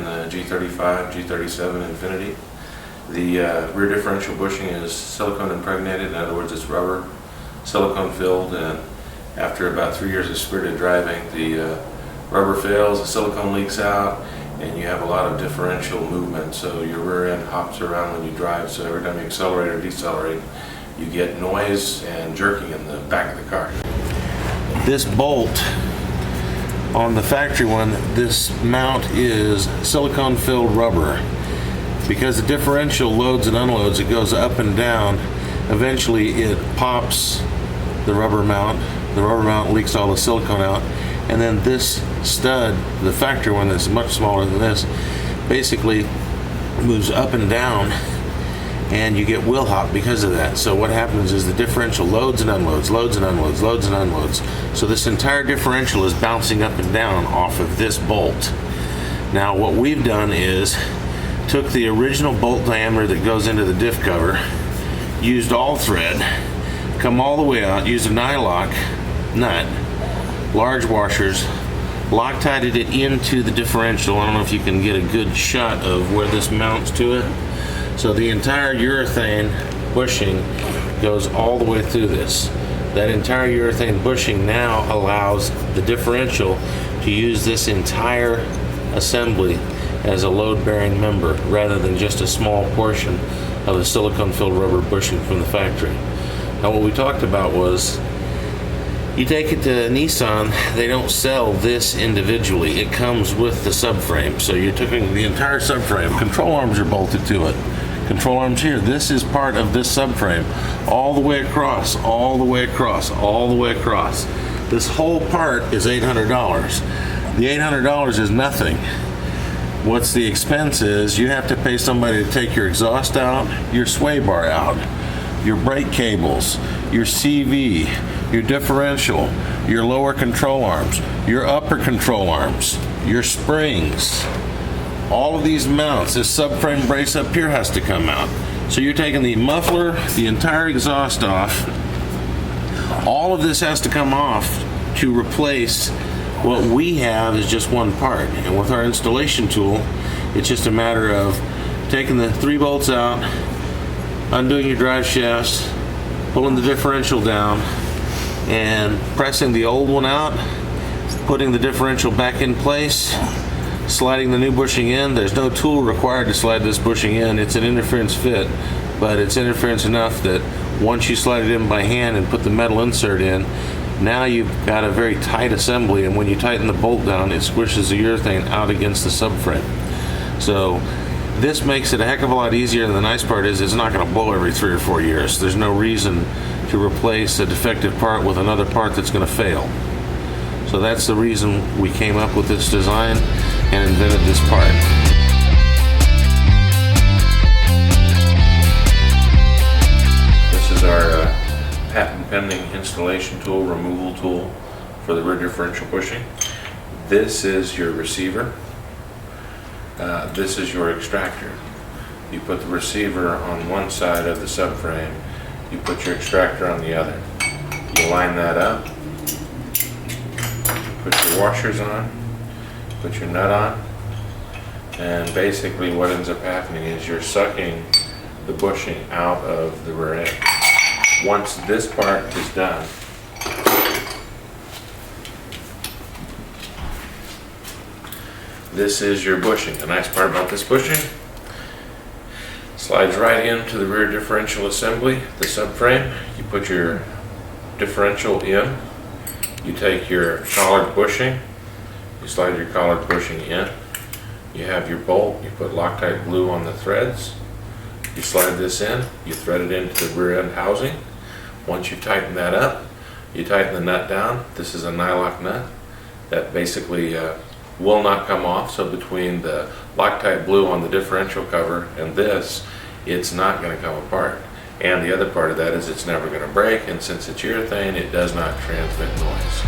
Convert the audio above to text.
in the G35, G37 Infiniti. The rear differential bushing is silicone impregnated. In other words, it's rubber, silicone filled, and after about 3 years of spirited driving, the rubber fails, the silicone leaks out, and you have a lot of differential movement. So your rear end hops around when you drive, so every time you accelerate or decelerate, you get noise and jerking in the back of the car. This bolt on the factory one, this mount is silicone filled rubber. Because the differential loads and unloads, it goes up and down. Eventually it pops the rubber mount. The rubber mount leaks all the silicone out. And then this stud, the factory one that's much smaller than this, basically moves up and down, and you get wheel hop because of that. So what happens is the differential loads and unloads, loads and unloads, loads and unloads. So this entire differential is bouncing up and down off of this bolt. Now what we've done is took the original bolt diameter that goes into the diff cover, used all thread, come all the way out, used a nylock nut, large washers, Loctited it into the differential. I don't know if you can get a good shot of where this mounts to it. So the entire urethane bushing goes all the way through this. That entire urethane bushing now allows the differential to use this entire assembly as a load-bearing member rather than just a small portion of the silicone-filled rubber bushing from the factory. Now what we talked about was, you take it to Nissan, they don't sell this individually. It comes with the subframe. So you're taking the entire subframe. Control arms are bolted to it. Control arms here. This is part of this subframe. All the way across, all the way across, all the way across. This whole part is $800. The $800 is nothing. What's the expense is, you have to pay somebody to take your exhaust out, your sway bar out, your brake cables, your CV, your differential, your lower control arms, your upper control arms, your springs, all of these mounts. This subframe brace up here has to come out. So you're taking the muffler, the entire exhaust off. All of this has to come off to replace what we have is just one part. And with our installation tool, it's just a matter of taking the 3 bolts out, undoing your drive shafts, pulling the differential down, and pressing the old one out, putting the differential back in place, sliding the new bushing in. There's no tool required to slide this bushing in. It's an interference fit, but it's interference enough that once you slide it in by hand and put the metal insert in, now you've got a very tight assembly, and when you tighten the bolt down, it squishes the urethane out against the subframe. So this makes it a heck of a lot easier, and the nice part is it's not going to blow every 3 or 4 years. There's no reason to replace a defective part with another part that's going to fail. So that's the reason we came up with this design and invented this part. This is our patent pending installation tool, removal tool for the rear differential bushing. This is your receiver. This is your extractor. You put the receiver on one side of the subframe, you put your extractor on the other. You line that up, put your washers on, put your nut on, and basically what ends up happening is you're sucking the bushing out of the rear end. Once this part is done, this is your bushing. The nice part about this bushing, slides right into the rear differential assembly, the subframe. You put your differential in, you take your collared bushing, you slide your collared bushing in, you have your bolt, you put Loctite glue on the threads, you slide this in, you thread it into the rear end housing. Once you tighten that up, you tighten the nut down. This is a nylock nut that basically will not come off. So between the Loctite glue on the differential cover and this, it's not going to come apart. And the other part of that is it's never going to break, and since it's urethane, it does not transmit noise.